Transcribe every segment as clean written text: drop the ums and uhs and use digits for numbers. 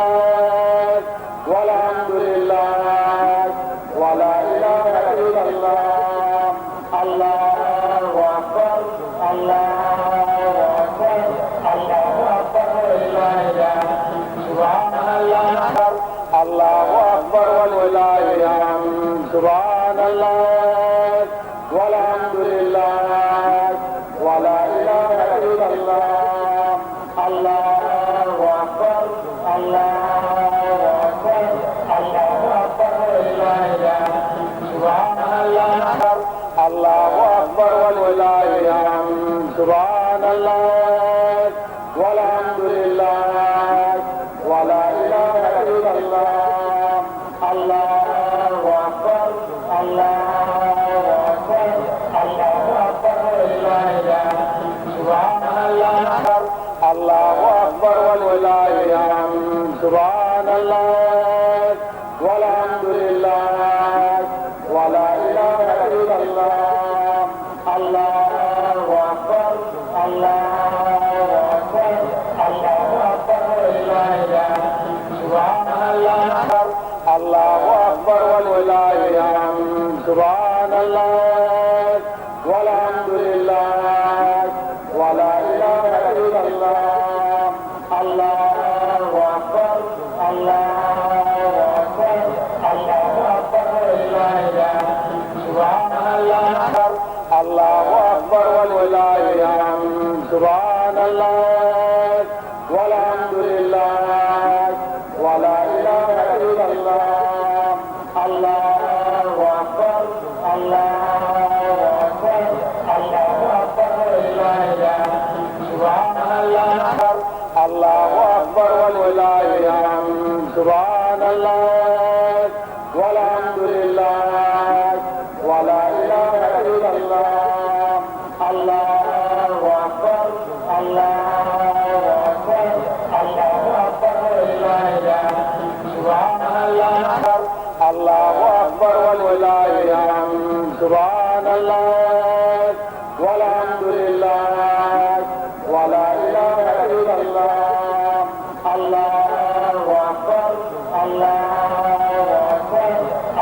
الله والحمد لله ولا إله إلا الله الله أكبر الله أكبر الله أكبر ولله الحمد سبحان الله الله أكبر ولله الحمد سبحان الله والحمد لله ولا إله إلا الله الله أكبر الله أكبر الله أكبر ولله الحمد سبحان الله الله أكبر ولله الحمد سبحان الله والحمد لله ولا إله إلا الله الله أكبر الله أكبر الله أكبر ولله الحمد سبحان الله الله أكبر ولله الحمد سبحان الله والحمد لله ولا إله إلا الله الله أكبر الله أكبر الله أكبر ولله الحمد سبحان الله الله أكبر ولله الحمد سبحان الله والحمد لله ولا إله إلا الله الله أكبر الله أكبر الله أكبر ولله الحمد سبحان الله الله أكبر ولله الحمد سبحان الله والحمد لله ولا إله إلا الله الله أكبر الله أكبر الله أكبر ولله الحمد سبحان الله الله أكبر ولله الحمد سبحان الله والحمد لله ولا إله إلا الله الله أكبر الله أكبر الله أكبر ولله الحمد سبحان الله الله أكبر ولله الحمد سبحان الله والحمد لله ولا إله إلا الله الله أكبر الله أكبر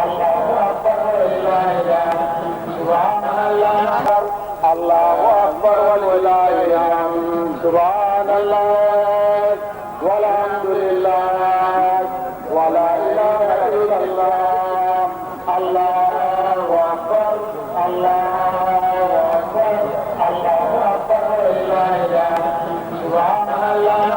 الله أكبر ولله الحمد سبحان الله الله أكبر ولله الحمد سبحان الله والحمد لله ولا إله إلا الله الله أكبر الله أكبر الله أكبر ولله الحمد سبحان الله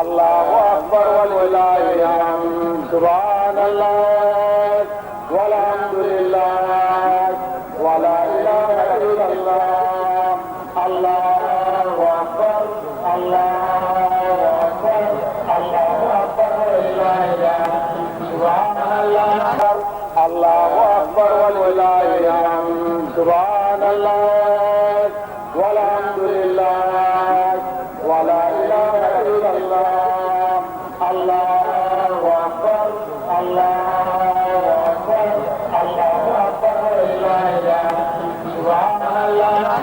الله أكبر ولله الحمد سبحان الله والحمد لله ولا إله إلا الله الله أكبر الله أكبر الله أكبر ولله الحمد سبحان الله الله أكبر ولله الحمد سبحان الله والحمد لله ولا إله إلا الله الله أكبر الله أكبر الله أكبر ولله الحمد سبحان الله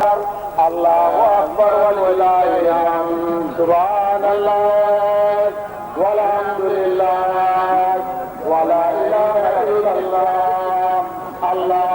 الله أكبر ولله الحمد سبحان الله والحمد لله ولا إله إلا الله الله